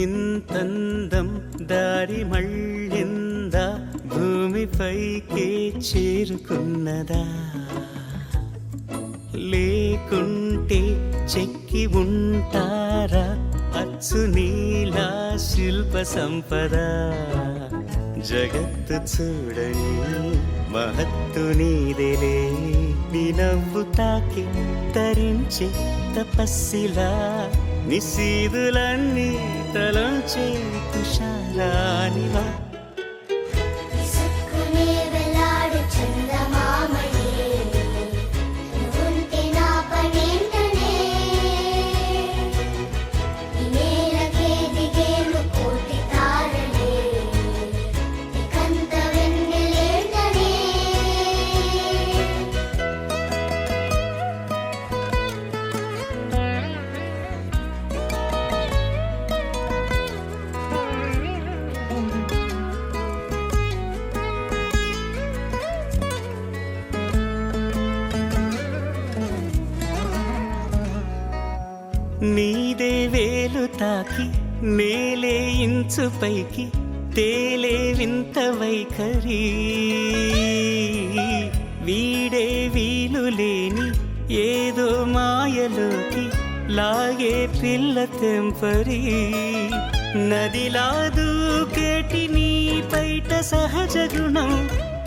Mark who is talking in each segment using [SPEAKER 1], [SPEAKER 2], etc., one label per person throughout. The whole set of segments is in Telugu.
[SPEAKER 1] ఇంతందం దారి మళ్ళిందా భూమిపైకే చేరుకున్నదా లేకుంటే చెక్కి ఉంటారా అచ్చు నీలా శిల్ప సంపద జగత్తు చూడని మహత్తు నీదేలే నీ నవ్వు తాకి తరించే తపస్సిలా నిశీదులన్నీ తలంచే కుశాలానివా నీదే వేలు తాకి నేలే ఇంచు పైకి తేలే వింత వైఖరి వీడే వీలు లేని ఏదో మాయలోకి లాగే పిల్ల తెంపరి నదిలా దూకేటి నీ పైట సహజ గుణం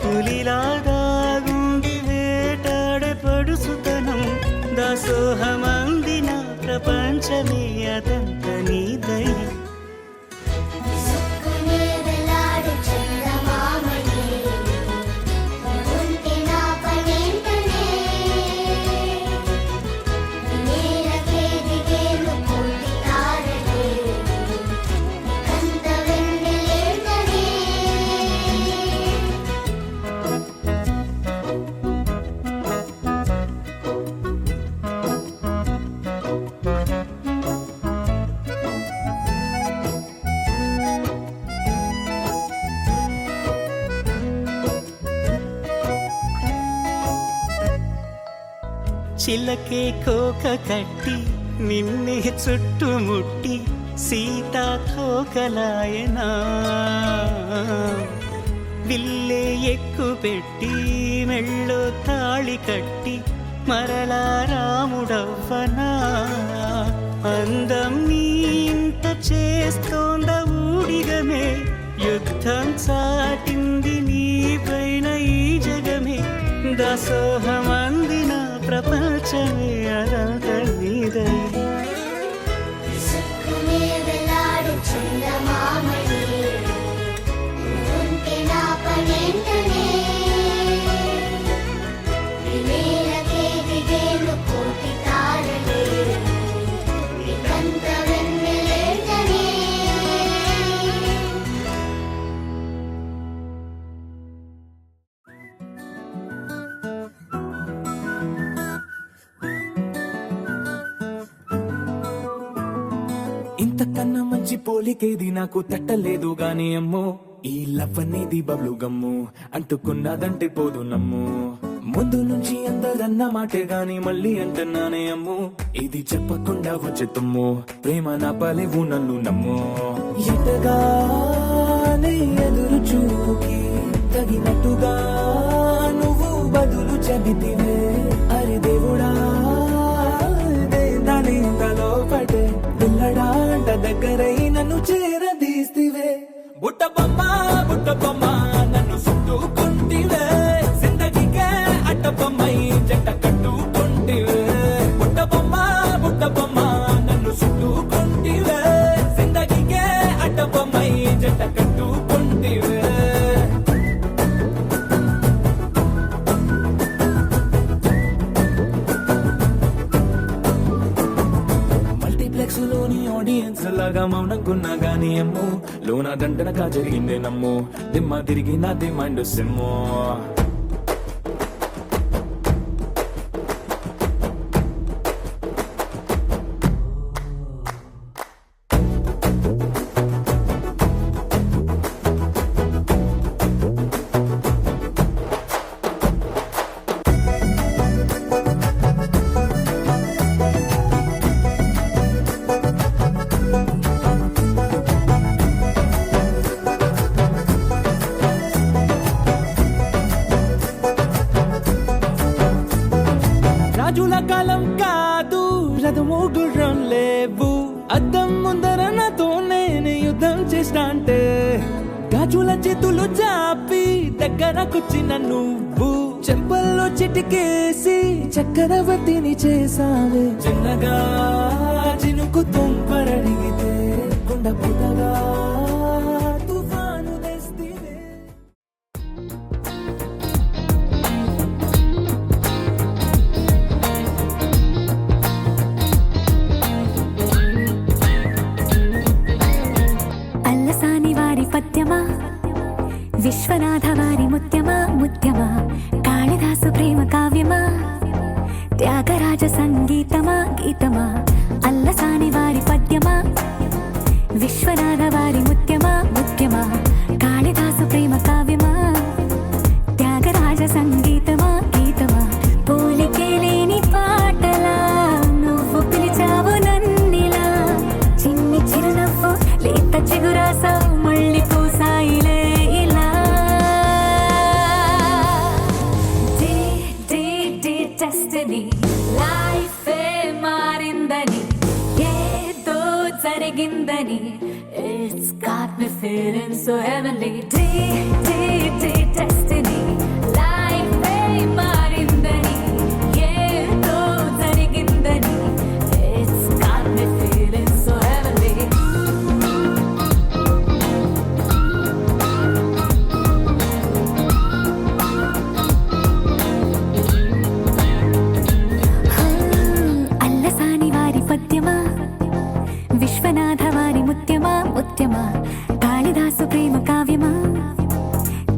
[SPEAKER 1] పులిలాగా గుండి వేటాడే పడుసుతనం దాసోహమందిన ప్రపంచమే అదంత నీదై చిలకే కోక కట్టి నిన్నే చుట్టుముట్టి సీతాకోకలాయనా విల్లే ఎక్కు పెట్టి మెళ్ళో తాళి కట్టి మరలా రాముడవ్వనా అందం నీ ఇంత చేస్తోంద ఊడిగమే యుద్ధం చాటింది నీ పైన ఈ జగమే దాసోహమందిన ప్రపంచమే అదంత నీదై
[SPEAKER 2] ఇంతకన్నా మంచి పోలికేది నాకు తట్టలేదు గాని అమ్మో ఈ లవ్ అనేది బబ్లు గమ్ము అంటుకున్నదంటే పోదు నమ్ము ముందు నుంచి అందరన్న మాటే గాని మళ్ళీ అంటున్నానే అమ్ము ఇది చెప్పకుండా వచ్చే తుమ్ము ప్రేమ నా పలేవు నన్ను నమ్ము ఎటగానే ఎదురు చూకి తగినట్టుగా నువ్వు బదులు చెబితివే అరే దేవుడా దాని తలో పడే పిల్లడాంట దగ్గరై నన్ను చేరదీస్తివే బుట్ట బొమ్మ నన్ను చుట్టుకుంటివే జిందగీకే అట్ట బొమ్మై జంట కట్టుకుంటివే బుట్ట బొమ్మ నన్ను చుట్టుకుంటివే జిందగీకే అట్ట బొమ్మై జంట కట్టుకుంటివే లోని ఆడియన్స్ లాగా మౌనంకున్నా గానీ అమ్ము లోన దండనగా జరిగిందే నమ్ము దిమ్మ తిరిగి నాదే మైండ్ సిమ్ము గాజుల చేతులు చాపి దగ్గరకొచ్చిన నువ్వు చెంపల్లో చిటికేసి చక్రవర్తిని చేసావే చిన్నగా చినుకు తుంపరడిగితే కొండ పుటగా తుఫాను తెస్తివే.
[SPEAKER 3] అల్లసాని వారి పద్యమా విశ్వనాథ వారి ముత్యమా ముత్యమా కాళిదాసు ప్రేమ కావ్యమా త్యాగరాజ సంగీతమా గీతమా అల్లసాని వారి పద్యమా విశ్వనాథ వారి ముత్యమా ముత్యమా కాళిదాసు ప్రేమ కావ్యమా త్యాగరాజ సంగీతమా గీతమా పోలికే లేని పాటలా నువ్వు పిలిచావు నన్నిలా చిన్ని చిరునవ్వు లేత చిగురాసావు మళ్ళీ పూసాయిలే ఇలా డెస్టినీ లైఫే మారిందని ఏదో జరిగిందని It's got me feeling so heavenly destiny లైఫే మారిందని ఏదో జరిగిందని It's got me feeling so heavenly Allasani వారి పద్యమా విశ్వనాథ వారి ముత్యమా ముత్యమా కాళిదాసు ప్రేమ కావ్యమా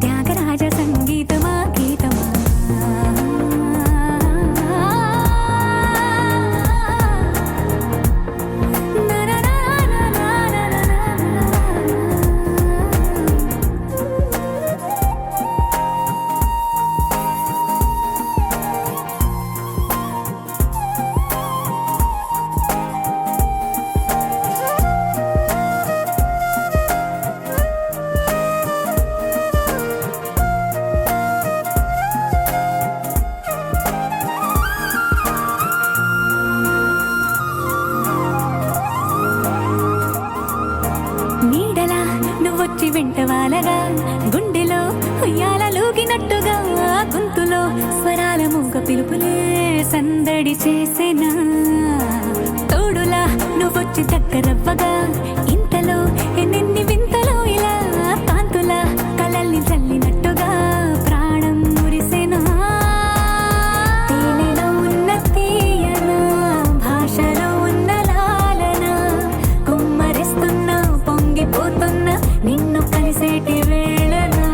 [SPEAKER 3] త్యాగరాజ సంగీతమా గీతమా నీడలా నువ్వొచ్చి వెంట వాలగా గుండెలో ఉయ్యాలూగినట్టుగా గొంతులో స్వరాల మూగ పిలుపులే సందడి చేసేనా తోడులా నువ్వొచ్చి దగ్గరవ్వగా ఇంతలో ఎన్నెన్ని వింతలో ఇలా కాంతులా కలల్ని చల్లినట్టుగా ప్రాణం మురిసెనా తేనెలో ఉన్న తీయన భాషలో ఉన్న లాలన కుమ్మరిస్తున్నా పొంగిపోతున్నా నిన్ను కలిసేటి వేళనా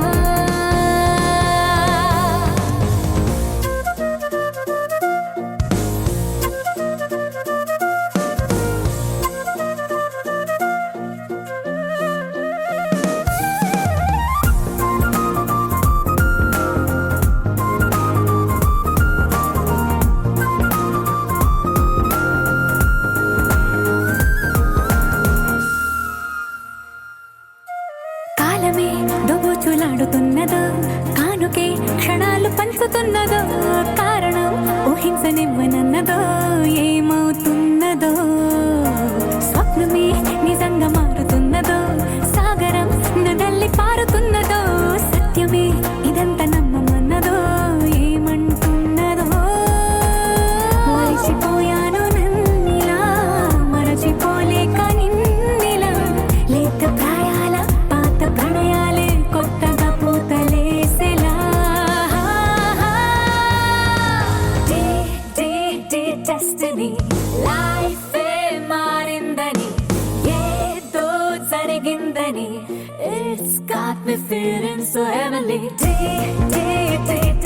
[SPEAKER 3] కాలమే దోబూచులాడుతున్నదో కానుకే క్షణాలు పంచుతున్నదో కారణం ఊహించనివ్వనన్నదో ఏమవుతున్నదో స్వప్నమే నిజంగా మారుతున్నదో సాగరం నడల్లి పారుతున్నదో సత్యమే ఇదంతా నమ్మమన్నదో ఏమంటున్నదో మరిచిపోయాను నన్నిలా మరచిపోలేక నిన్నిలా లేత ప్రాయాల పాత ప్రణయాలే కొత్తగా పూతలేసేలా డెస్టినీ లైఫే మారిందని ఏదో జరిగిందని It's got me feeling so heavenly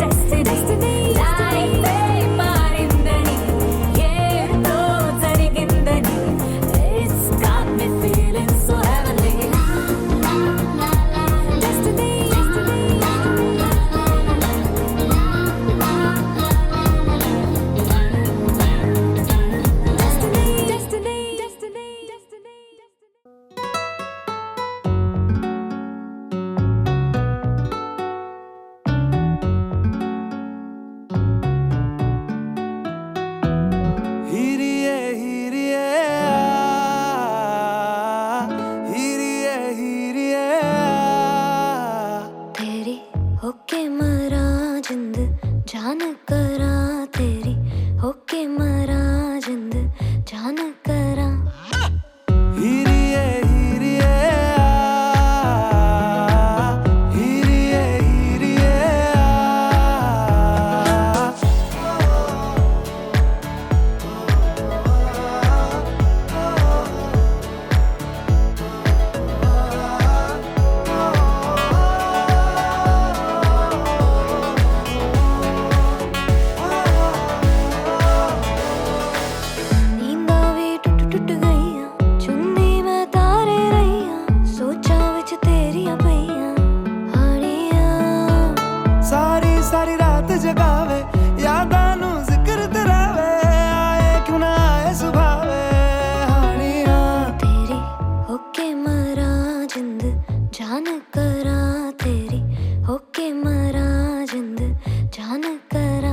[SPEAKER 3] destiny లైఫే మారిందని ఏదో జరిగిందని It's got me feeling so heavenly destiny होके मरा जिंद जान करा तेरी होके मरा जिंद जान करा
[SPEAKER 2] हीरिए हीरिए हीरिए हीरिए
[SPEAKER 3] नींद आवे टुट टुट गईया चुन्नी मैं तारे रहिया सोचा विच तेरिया पईया हानिया
[SPEAKER 2] सारी सारी रात जगावे यादां नू जिक्र तरावे आए क्यों ना आए सुभावे हानिया
[SPEAKER 3] तेरी होके मरा जिंद जान करा तेरी होके मरा जिंद जान करा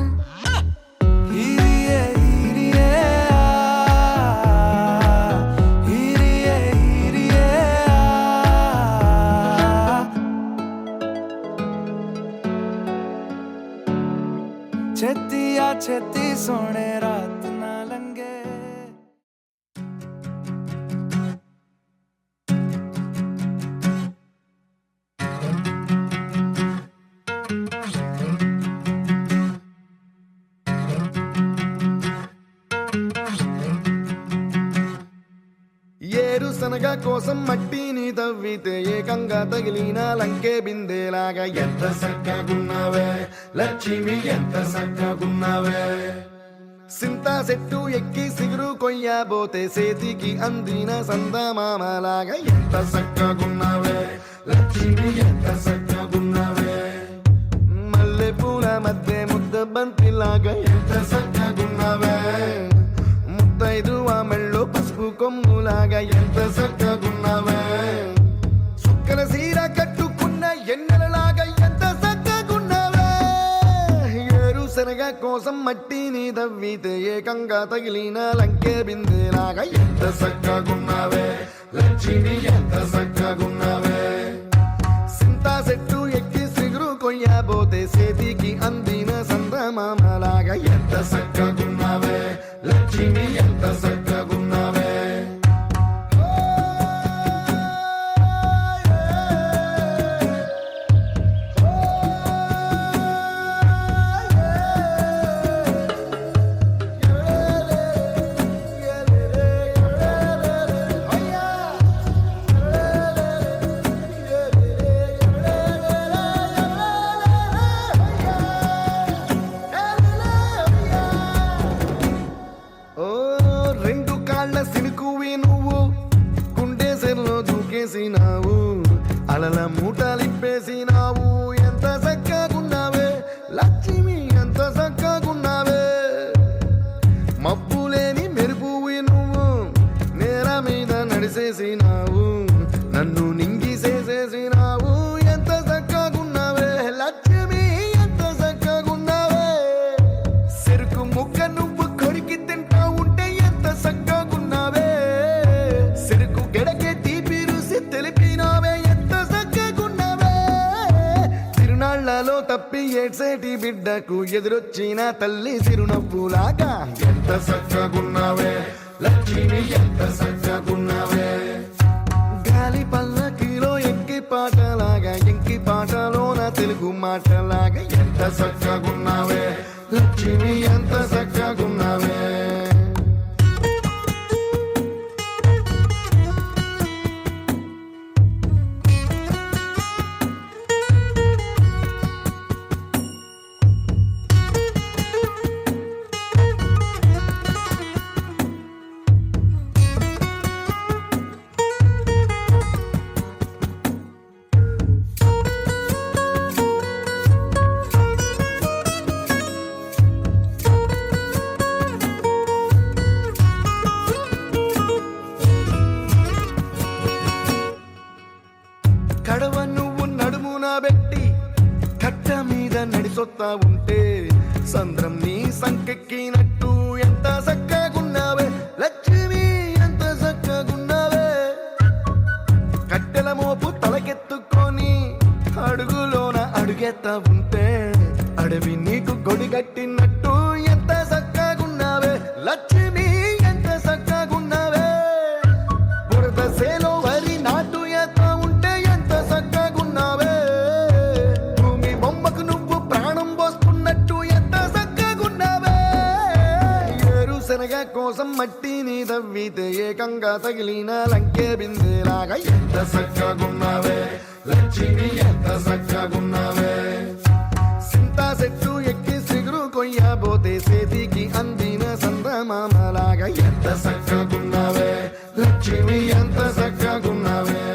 [SPEAKER 2] हीरिए हीरिए हीरिए हीरिए छेती आ छेती सोने रात ना लंगे
[SPEAKER 4] ఏరుశనగ కోసం మట్టిని తవ్వితే ఏకంగా తగిలిన లంకే బిందేలాగా ఎంత సక్కగున్నావే లక్ష్మి ఎంత సక్కగున్నావే సింతా చెట్టు ఎక్కి సిగురు కొయ్యబోతే చేతికి అందిన సందమామలాగా ఎంత సక్కగున్నావే లక్ష్మి ఎంత సక్కగున్నావే మల్లె పూల మధ్య ముద్ద బంతిలాగా ఎంత సక్కగున్నావే ముద్దైదు మెళ్ళో పసుపు కొమ్ములాగా ఎంత చక్కగున్నావే సుక్కల సీర కట్టుకున్న ఎన్నెలలాగా ఎంత చక్కగున్నావే ఏరుశనగ కోసం మట్టిని తవ్వితే ఏకంగా తగిలిన లంకే బిందేలాగా ఎంత చక్కగున్నావే లక్ష్మి ఎంత చక్కగున్నావే సింతా చెట్టు ఎక్కి సిగురు కొయ్యబోతే చేతికి అందిన సందమామలాగా ఎంత చక్కగున్నావే లక్ష్మి ఎంత చక్కగున్నావే ఓ రెండు కాళ్ళ సినుకువి నువ్వు గుండెసెల్లో దూకేసినావు అలల మూటలిప్పేసినావు ఎంత చక్కగున్నావే లక్ష్మి ఎంత చక్కగున్నావే మబ్బులేని మెరుపువి నువ్వు నేల మీద నడిసేసినావు నన్ను నింగిసేసేసినావు ఎంత చక్కగున్నావే లక్ష్మి ఎంత చక్కగున్నావే చెరుకు ముక్క నువ్వు కొరికి తింటా ఉంటే ఎంత చక్కగున్నావే చెరుకు గెడకే తీపి రుసి తెలిపినావే ఎంత చక్కగున్నావే తిరునాళ్లలో తప్పి ఏడ్సేటి బిడ్డకు ఎదురొచ్చిన తల్లి చిరునవ్వులాగా ఎంత చక్కగున్నావే లక్ష్మి ఎంత చక్కగున్నావే గాలి పల్లకిలో ఎంకి పాటలాగా ఎంకి పాటలోన తెలుగు మాటలాగా ఎంత చక్కగున్నావే లక్ష్మి ఎంత చక్కగున్నావే కడవ నువ్వు నడుమున పెట్టి కట్ట మీద నడిసొత్తా ఉంటే సంద్రం నీ సంకెక్కినట్టు ఎంత చక్కగున్నావే లక్ష్మి ఎంత చక్కగున్నావే కట్టెల మోపు తలకెత్తుకొని అడుగులోన అడుగు అడుగెత్తా ఉంటే అడవి నీకు గొడిగట్టినట్టు ఎంత చక్కగున్నావే లక్ష్మి, ఎంత చక్కగున్నావే. బురద సేలో వరి నాటు ఎత్తా ఉంటే ఎంత చక్కగున్నావే. భూమి బొమ్మకు నువ్వు ప్రాణం పోస్తున్నట్టు ఎంత చక్కగున్నావే. ఏరుశనగ కోసం మట్టిని తవ్వితే ఏకంగా తగిలిన లంకే బిందెలాగా ఎంత చక్కగున్నావే లక్ష్మి, ఎంత చక్కగున్నావే. సింతా చెట్టు ఎక్కి సిగురు కొయ్యబోతే చేతికి అందిన సందమామలాగా ఎంత చక్కగున్నావే లక్ష్మి, ఎంత చక్కగున్నావే.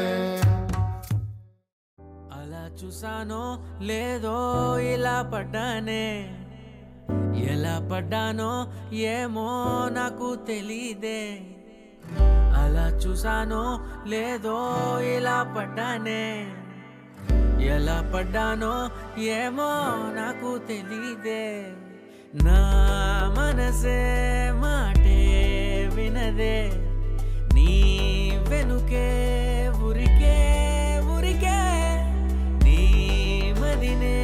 [SPEAKER 1] అలా చూసానో లేదో ఇలా పడ్డానే, ఎలా పడ్డానో ఏమో నాకు తెలీదే. అలా చూసానో లేదో ఇలా పడ్డానే, ఎలా పడ్డానో ఏమో నాకు తెలీదే. నా మనసే మాటే వినదే, నీ వెనుకే ఉరికే ఉరికే, నీ మదినే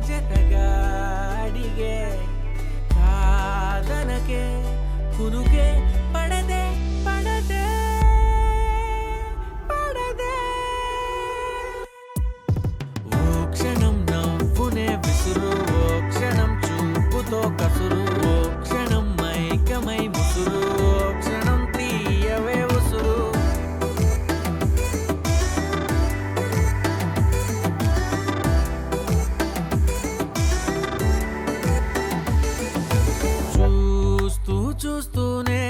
[SPEAKER 1] జతగా అడిగే. కాదనకే కునుకే పడదే పడదే పడదే. ఓ క్షణం నవ్వునే విసురు, ఓ క్షణం చూపుతో కసురు, ఓ క్షణం మైకమై ముసురు, ఓ క్షణం తీయవే ఉసురు. చూస్తూ చూస్తూనే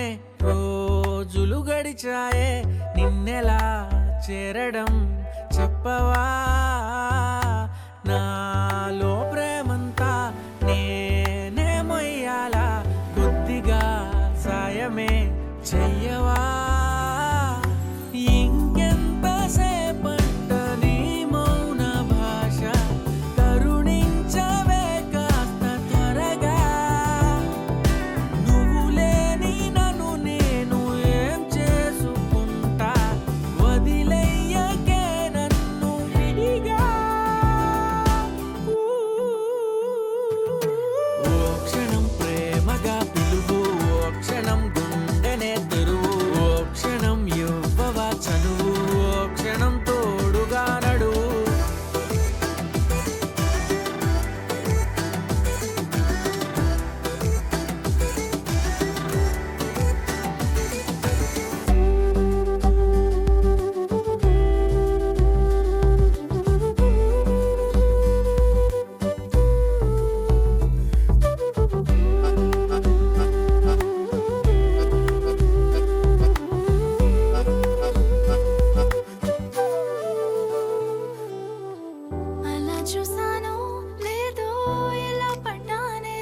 [SPEAKER 1] రోజులు గడిచాయే, నిన్నెలా చేరడం చెప్పవా. నాలో ప్రేమంతా నేనే మొయ్యాలా, కొద్దిగా సాయమే చెయ్యవా. ఇంకెంత సేపంట నీ మౌన భాష, కరుణించవే కాస్త త్వరగా. నువ్వు లేని నన్ను నేను ఏం చేసుకుంటా, వదిలేయకే నన్ను విడిగా. ఓ క్షణం ప్రేమగా పిలువు, ఓ క్షణం గుండెనే తెరువు, ఓ క్షణం ఇవ్వవా చనువు, ఓ క్షణం తోడుగా నడువు.
[SPEAKER 3] అలా చూసానో లేదో ఇలా పడ్డానే,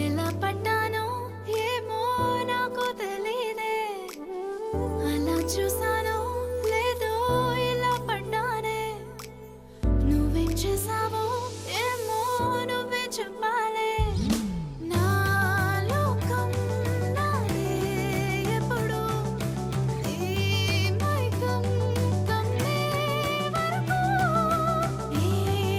[SPEAKER 3] ఎలా పడ్డానో ఏమో నాకు తెలీదే. అలా చూసానో లేదో ఇలా పడ్డానే, నువ్వేం చేసావో ఏమో నువ్వే చెప్పాలే. నా లోకం నాదే ఎప్పుడు, నీ మైకం కమ్మే వరకు. ఏ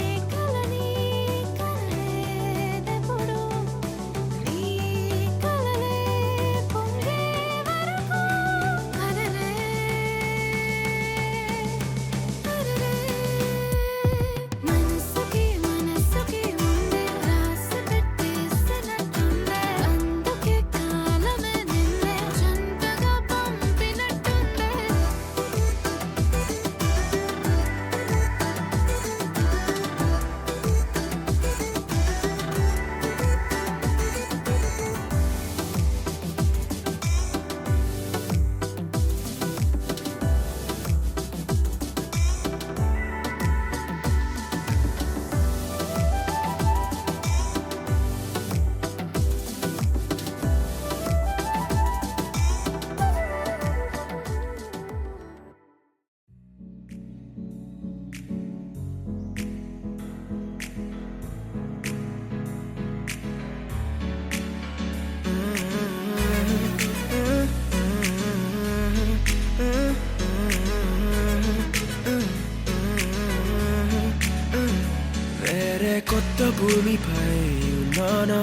[SPEAKER 1] వేరే కొత్త భూమిపై ఉన్నానా,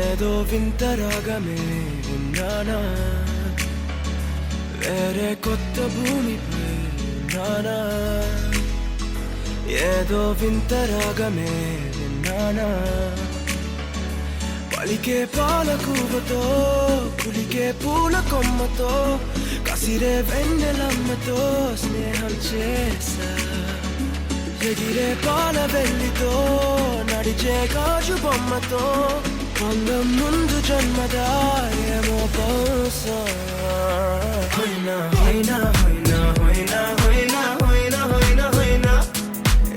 [SPEAKER 1] ఏదో వింత రాగమే విన్నానా. వేరే కొత్త భూమిపై ఉన్నానా, ఏదో వింత రాగమే విన్నానా. పలికే పాలకూవతో కులికే పూల కొమ్మతో కసిరే వెన్నెలమ్మతో స్నేహం చేసా. ఎగిరే పాల వెళ్ళితో నడిచే గాజు బొమ్మతో అందం ముందు జన్మదా ఏమో బహుశా. హైనా హైనా హైనా హైనా హైనా హైనా హైనా హైనా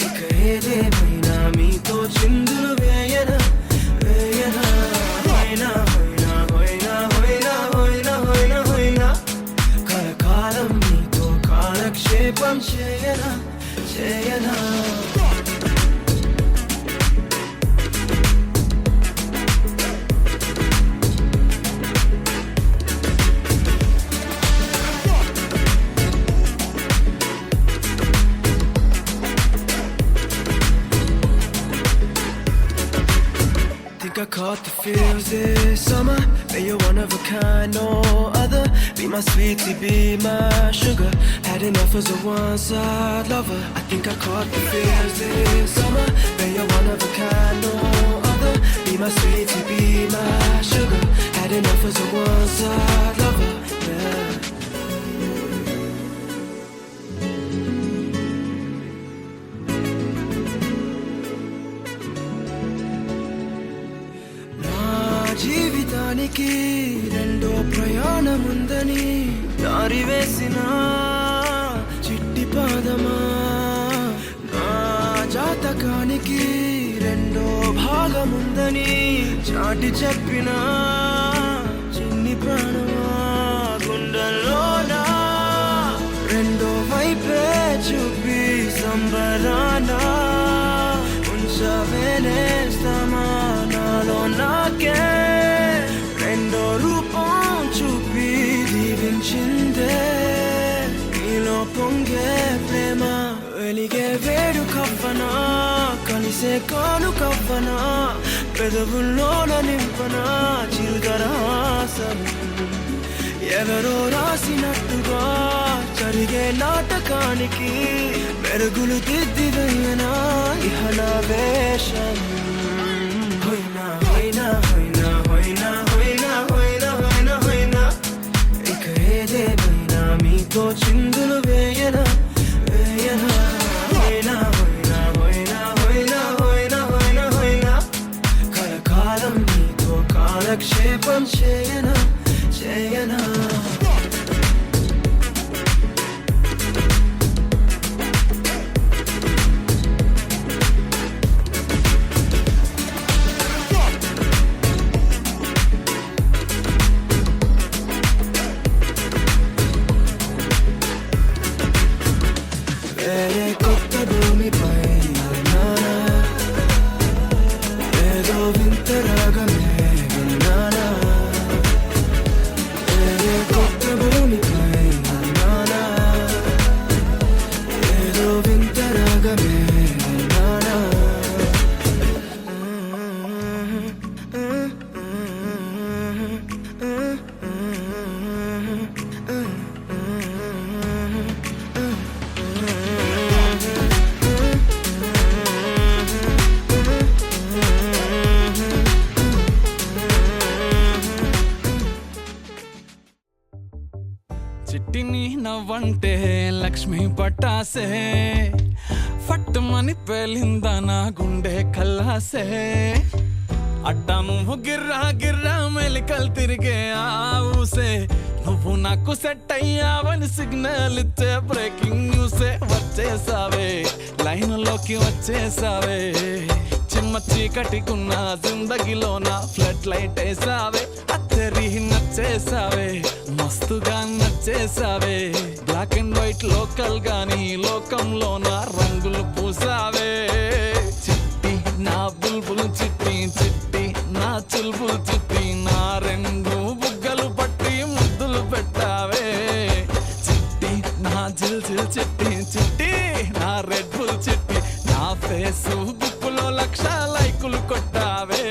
[SPEAKER 1] ఇక ఏదేమైనా మీతో చిందులు వేయనా వేయనా. హైనా హైనా హైనా హైనా హైనా హైనా హైనా కలకాలం మీతో కాలక్షేపం చేయనా చేయనా. I caught the feels this summer. Man, you're one of a kind, no other. Be my sweetie, be my sugar. Had enough as a one-side lover. I think I caught the feels this summer. Man, you're one of a kind, no other. Be my sweetie, be my sugar. Had enough as a one-side lover. Yeah. జీవితానికి రెండో ప్రయాణముందని దారి వేసిన చిట్టి పాదమా. నా జాతకానికి రెండో భాగముందని చాటి చెప్పిన చిన్ని ప్రాణమా. గుండెల్లోనా రెండో వైపే చూపి సంబరానా ఉంచవేనేస్తామా నాలో నాకే. రెండో రూపం చూపి దీవించిందే నీలో పొంగే ప్రేమ. వెలిగే వేడు కవ్వనా కలిసే కాను కవ్వనా పెదవుల్లోన నింపనా చిల్గరాసం. ఎవరో రాసినట్టుగా జరిగే నాటకానికి మెరుగులు దిద్దివయ్యనా ఇహనా వేషం. హైనా హైనా హైనా హైనా హైనా హైనా హైనా హైనా ఇక ఏదేమైనా మీతో చిందులు వేయనా వేయనా. హైనా హైనా హైనా హైనా హైనా హైనా హైనా కలకాలం మీతో కాలక్షేపం చేయనా చేయనా. వేరే కొత్త భూమిపై ఉన్నానా, ఏదో వింత రాగమే విన్నానా. వేరే కొత్త భూమిపై ఉన్నానా, ఏదో వింత రాగమే విన్నానా.
[SPEAKER 5] చిట్టిని నవ్వంటే లక్ష్మి పట్టాసే ఫట్టుమని పేలిందా నా గుండె కల్లాసే. అట్టా నువ్వు గిర్రా గిర్రా మెలికలు తిరిగే ఆ ఊసే. నువ్వు నాకు సెట్ అయ్యావని సిగ్నల్ ఇచ్చే బ్రేకింగ్ న్యూసే. వచ్చేసావే లైన్లోకి వచ్చేసావే చిమ్మ చీకటికున్న జిందగీలోన ఫ్లడ్ లైట్ వేసావే. అత్తరి నచ్చేసావే మస్తుగా నచ్చేసావే. బ్లాక్ అండ్ వైట్ లోకల్ గాని లోకంలోన రంగులు పూసావే. చిట్టి నా బుల్బుల్ చిట్టి చిట్టి నా చుల్బుల్ చిట్టి నా రెండు బుగ్గలు పట్టి ముద్దులు పెట్టావే. చిట్టి నా జిల్ జిల్ చిట్టి చిట్టి నా రెడ్ బుల్ చిట్టి నా నా ఫేస్బుక్ లో 1,00,000 లైకులు కొట్టావే.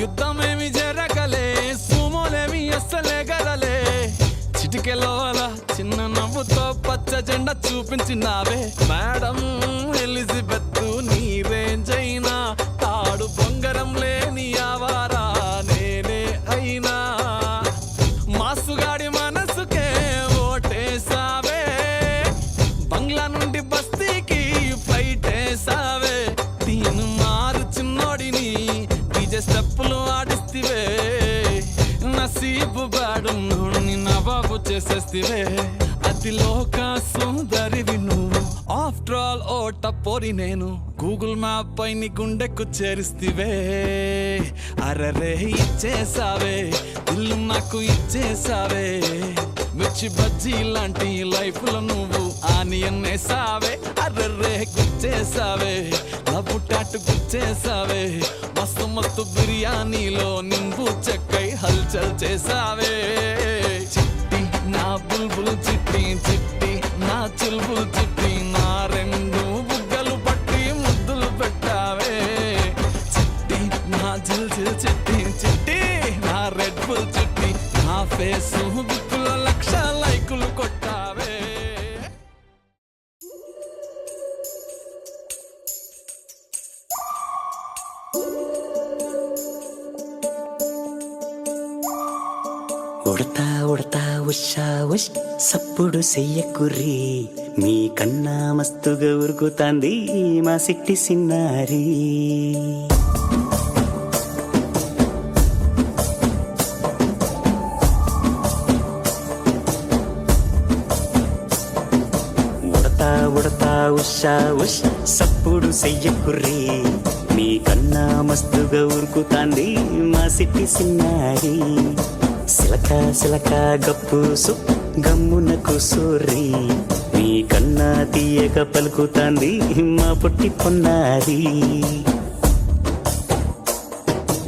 [SPEAKER 5] యుద్ధమేమి జరగలే, సుమోలేమి అస్సలే గదలే. చిటికెలో అలా చిన్న నవ్వుతో పచ్చ జెండా చూపించినావే. మేడం ఎలిజబెత్ నీ రేంజ్ అయినా, తాడు బొంగరం లేని ఆవారా నేనే అయినా. మాసుగాడి మనసుకే ఓటేసావే, బంగ్లా నుండి బస్తీకి ఫ్లైట్ వేసావే. దీని మారు చిన్నోడిని స్టెప్పులు ఆడిస్తివే, నసీబు బాడు నుండి నవాబు చేసేస్తివే. అతిలోక సుందరివి నువ్వు, ఆఫ్టర్ ఆల్ ఓట పోరి నేను. గూగుల్ మ్యాప్ పై నీ గుండెకు చేరిస్తివే. అరరే ఇచ్చేసావే, ఇల్లు నాకు ఇచ్చేసావే. మిర్చి బజ్జీ లాంటి లైఫ్ లో నువ్వు ఆనియన్ వేసావే. అర్రర్రే గుచ్చేసావే, లవ్వు టాటు గుచ్చేసావే. మస్తు మస్తు బిర్యానీలో నింబు చెక్కై హల్చల్ చేసావే. చిట్టి నా బుల్బుల్ చిట్టి, చిట్టి నా చుల్బుల్ చిట్టి, నా రెండు బుగ్గలు పట్టి ముద్దులు పెట్టావే. చిట్టి నా జిల్ జిల్ చిట్టి, చిట్టి నా రెడ్ బుల్ చిట్టి, నా ఫేస్బుక్ లో 1,00,000 లైకులు కొట్టావే.
[SPEAKER 6] ఉడతా ఉడతా ఉషా ఉష్ సప్పుడు చెయ్యకుర్రి, మీ కన్నా మస్తుగా ఉరుకుతాంది మా సిట్టి సిన్నారి. ఉడతా ఉడతా ఉషా ఉష్ సప్పుడు చెయ్యకుర్రి, మీ కన్నా మస్తుగా ఉరుకుతాంది మా సిట్టి సిన్నారి. సిలక సిలక గప్పుసు గమ్మున కూసోర్రి, మీ కన్నా తీయక పలుకుతాంది మా పొట్టి పొన్నారి.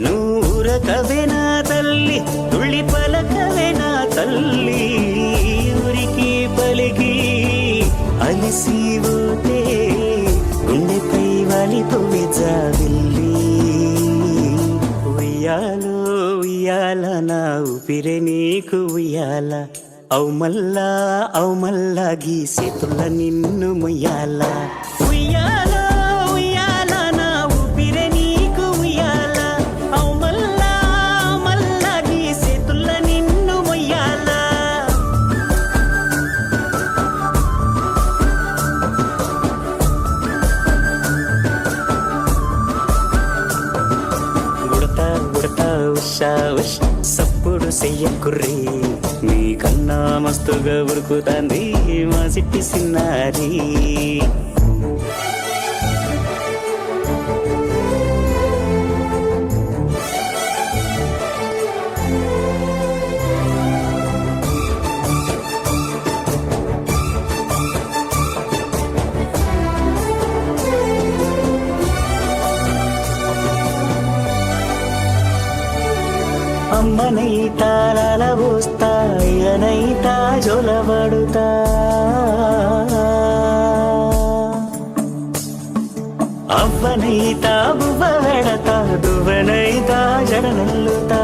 [SPEAKER 6] నూరకవేనా తల్లి, తుళ్ళి పలకవేనా తల్లి, ఊరికి పలికి అలిసి పోతే గుండెపై వాలిపోవే జావిల్లి. ఉయ్యాలో ఉయ్యాల నా ఊపిరే నీకు ఉయ్యాల, అవు మల్లా గీసేతుల్ల నిన్ను ముయ్యాల. ఉయ్యాల ఉయ్యాల నా ఊపిరే నీకు ఉయ్యాల, అవు మల్లా గీసేతుల్ల నిన్ను ముయ్యాల. ఉడతా ఉడతా ఉషా ఉష్ సప్పుడు చెయ్యకుర్రి, మీ కన్నా మస్తుగా ఉరుకుతాంది మా సిట్టి సిన్నారి. అమ్మనైతా లలబోస్తా, అయ్యనైతా జొలబడుతా, అవ్వనైతా బువ్వ వెడతా, దువ్వనైతా జడనల్లుతా.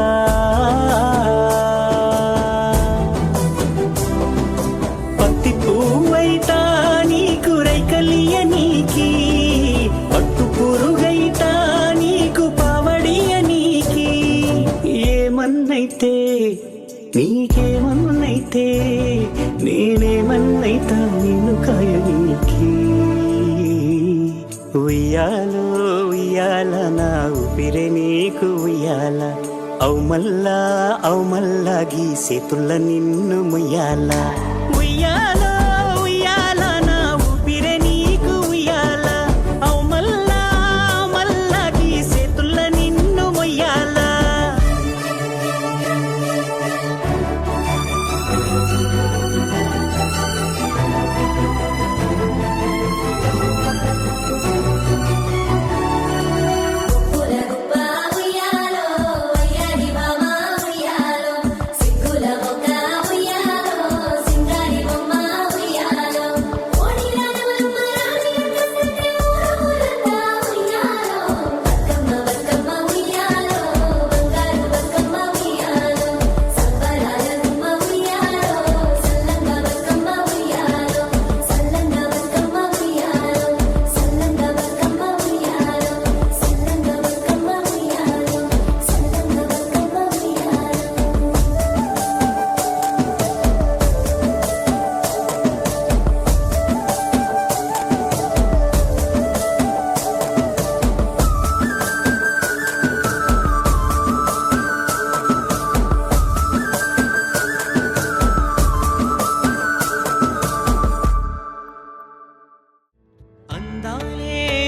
[SPEAKER 6] పత్తి పువ్వైతా నీకు రైకలియ నీకి, పట్టు పురుగైతా నీకు పావడియ నీకి. ఏమన్నైతే నీకేమన్నైతే, నేనేమన్నైతా నిన్ను కాయనీకి. ఉయ్యాలో ఉయ్యాల నా ఊపిరే నీకు ఉయ్యాల, అవు మల్లా గీసేతుల్ల నిన్ను ముయ్యాల ఉయ్యాల ఉయ్యాల నా ఊపిరే నీకు ఉయ్యాల అవు మల్లా గీసేతుల్ల నిన్ను ముయ్యాల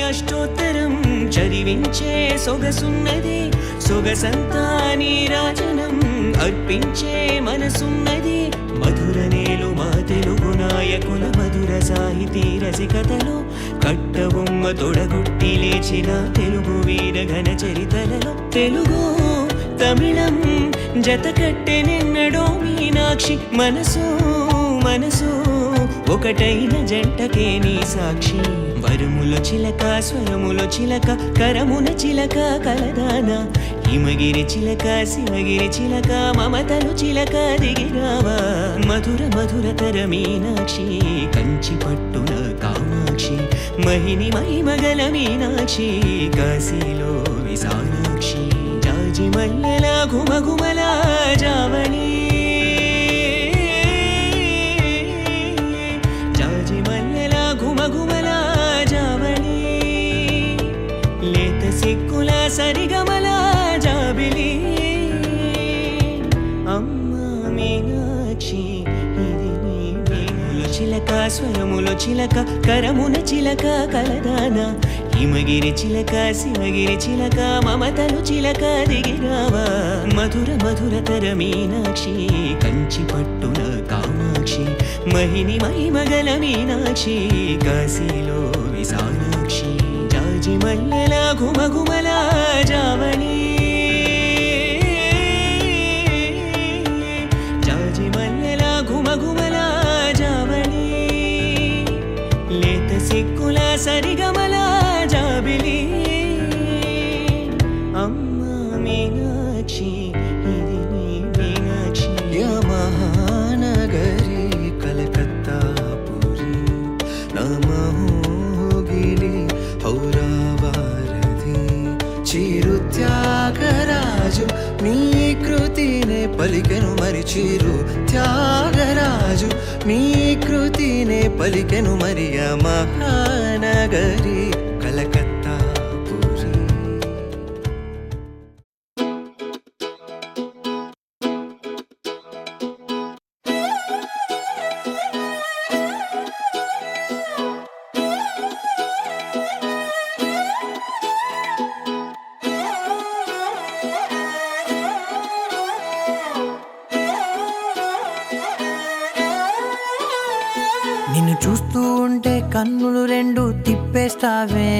[SPEAKER 6] అష్టోత్తరం చదివించే సొగసున్నది సొగసంతా నీరాజనం అర్పించే మనసున్నది మధుర నేలు మా తెలుగు నాయకుల మధుర సాహితీ రసికతలు కట్టబొమ్మ తొడగొట్టి లేచిన తెలుగు వీర ఘన చరితలలో తెలుగు తమిళం జత కట్టెనెన్నడో మీనాక్షి మనసు మనసు ఒకటైన జంటకే నీ సాక్షి వరములో చిలక స్వరములో చిలక కరమున చిలక కలదాన హిమగిరి చిలక శివగిరి చిలక మమతలు చిలక దిగిరావా మధుర మధురతర మీనాక్షి కంచి పట్టున కామాక్షి మహిని మహిమగల మీనాక్షి కాశీలో విశాలాక్షి జాజి మల్లెల ఘుమఘుమల జావళి జాజి మల్లెల ఘుమఘుమల జావళి లేత సిక్కుల సరిగమల జాబిలి అమ్మా మీనాక్షి ఇది నీ వీణులో చిలక స్వరములో చిలక కరమున చిలక కలదాన హిమగిరి చిలక శివగిరి చిలక మమతలు చిలక దిగిరావా మధుర మధురతర మీనాక్షి కంచి పట్టున కామాక్షి మహిని మహిమగల మీనాక్షి కాశీలో విశాలాక్షి జాజి మల్లెల ఘుమఘుమల జావళి జాజి మల్లెల ఘుమఘుమల జావళి లేత సిక్కుల సరిగమల జాబిలి అమ్మా మీనాక్షి ఇది నీ మీనాక్షి
[SPEAKER 1] మహానగరి కలకత్తా పురి నమోగిలి హౌరావారధి చిరు త్యాగరాజు నీ కృతినే పలికెను మరి చిరు త్యాగరాజు నీ కృతినే పలికెను మరి మహానగరి కలకత్తా పురి.
[SPEAKER 7] నిన్ను చూస్తూ ఉంటే కన్నులు రెండు తిప్పేస్తావే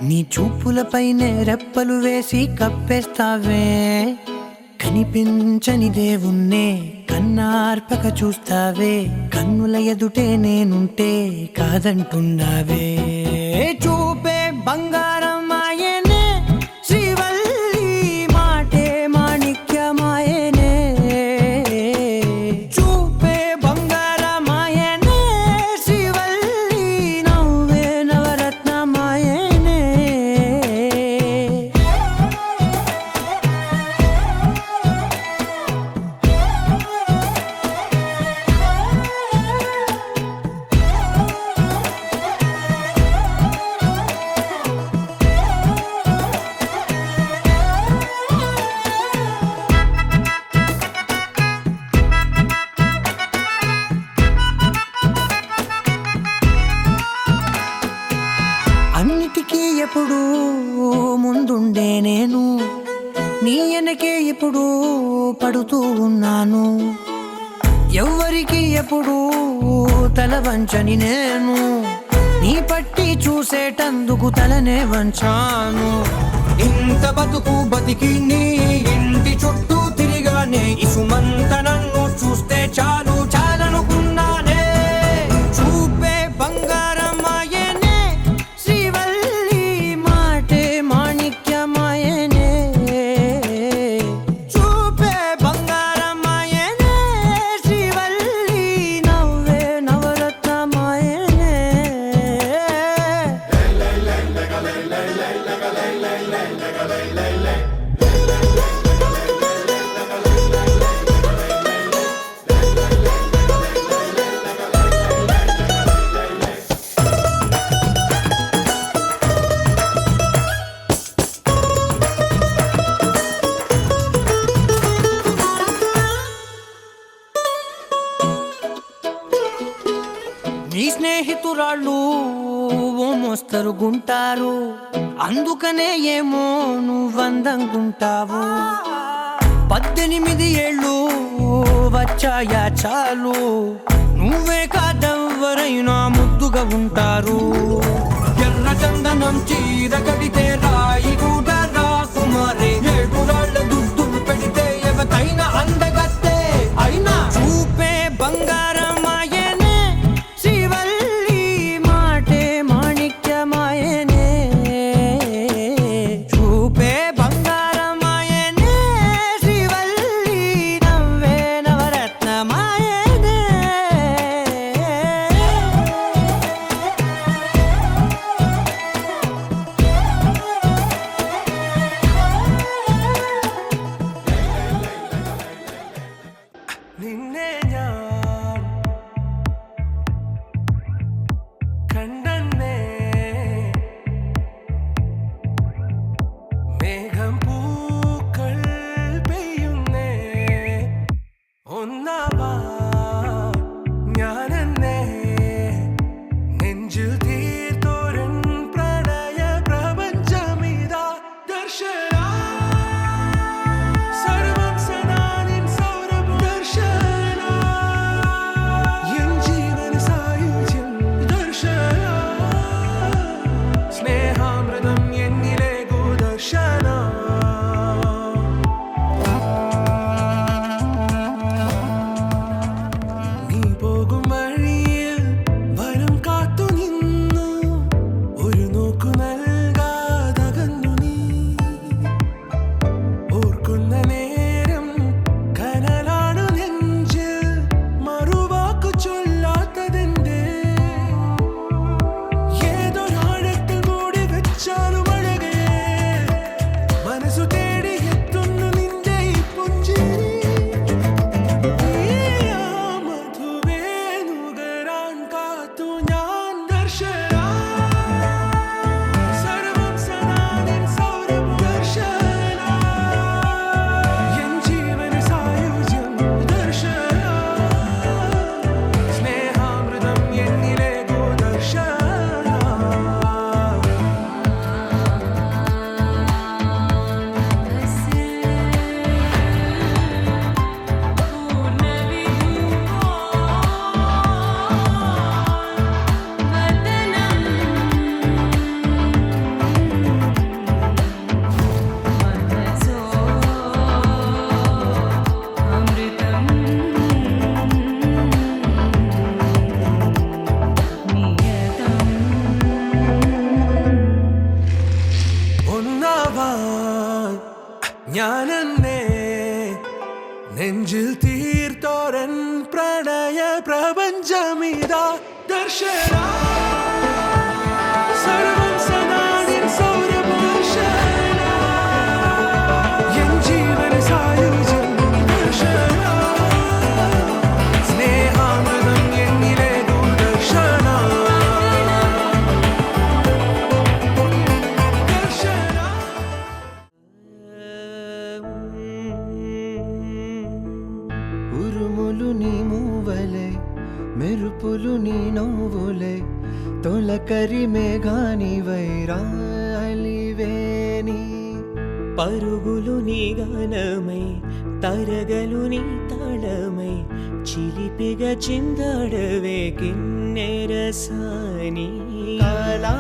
[SPEAKER 7] నీ చూపులపైనే రెప్పలు వేసి కప్పేస్తావే కనిపించని దేవుణ్ణే కన్నార్పక చూస్తావే కన్నుల ఎదుటే నేనుంటే కాదంటున్నావే చూపే బంగారం ఆయనే శ్రీవల్లి మాటే మాణిక్యమాయనే చూపే బంగారమాయనే శ్రీవల్లి నవ్వే నవరత్నమాయనే ఇప్పుడు పడుతూ ఉన్నాను, ఎవ్వరికి ఎప్పుడు తల వంచని నేను, నీ పట్టి చూసేటందుకు తలనే వంచాను. ఇంత బతుకు బతికి నీ ఇంటి చుట్టూ తిరిగానే, ఇసుమంత నన్ను చూస్తే చాలు చాలనుకున్నానే. చూపే బంగారమాయనే శ్రీవల్లి, మాటే మాణిక్యమాయనే. చూపే బంగారమాయనే శ్రీవల్లి, నవ్వే నవరత్నమాయనే. నీ స్నేహితురాళ్ళు ఓ మోస్తరుగుంటారు, అందుకనే ఏమో నువ్వందంగుంటావు. 18 ఏళ్ళు వచ్చాయా చాలు, నువ్వే కాదెవ్వరైనా ముద్దుగా ఉంటారు. ఎర్ర చందనం చీర కడితే రాయి కూడా రాకుమారే, 7 రాళ్ళ దుద్దులు పెడితే ఎవతైనా అందగత్తే. అయినా చూపే బంగారమాయనే శ్రీవల్లి, మాటే మాణిక్యమాయనే. చూపే బంగారమాయనే శ్రీవల్లి, నవ్వే నవరత్నమాయనే.
[SPEAKER 1] നിന്നെ ഞാൻ കണ്ടെന്നേ, മേഘം പൂക്കൾ പെയ്യുന്നേ, ഒന്നാവാ ഞാനെന്നേ, നെഞ്ചിൽ തീർത്തോരൻ പ്രണയ പ്രപഞ്ചമിതാ ദർശന. സർവം സദാ നിൻ സൗരഭം ദർശന, എൻ ജീവന സായുജ്യം ദർശന, സ്നേഹാമൃതം എന്നിലേകു ദർശന. നീ പോകും വഴിയിൽ വരം കാത്തു നിന്നു, ഒരു നോക്കു നൽകാതകന്നു നീ. ഓർക്കുന്ന നേരം കനലാണു നെഞ്ചിൽ, മറുവാക്കു ചൊല്ലാത്തതെന്റെ. ഏതൊരാഴത്തിൽ മൂടി വെച്ചാലും അഴകേ, മനസ്സു തേടി എത്തുന്നു നിന്റെ ഈ പുഞ്ചിരി. ഈ ആ മധുവേ നുകരാൻ കാത്തു ഞാൻ ദർശന. സർവം സദാ നിൻ സൗരഭം ദർശന, എൻ ജീവന സായുജ്യം ദർശന, സ്നേഹാമൃതം എന്നിലേകു ദർശന. ഒന്നാവാൻ ഞാനെന്നേ, നെഞ്ചിൽ തീർത്തോരൻ പ്രണയ പ്രപഞ്ചമിതാ ദർശന. സർവം സദാ നിൻ സൗരഭം ദർശന, എൻ ജീവന സായുജ്യം ദർശന, സ്നേഹാമൃതം എന്നിലേകു ദർശന. ദർശന.
[SPEAKER 8] ఉరుములు నీ మూవలే, మెరుపులు నీ నవ్వులే, తొలకరి మేఘాని వైరాలివేని,
[SPEAKER 6] పరుగులు నీ గానమై తరగలు నీ తాళమై చిలిపిగా చిందాడవే కిన్నెరసాని కాలా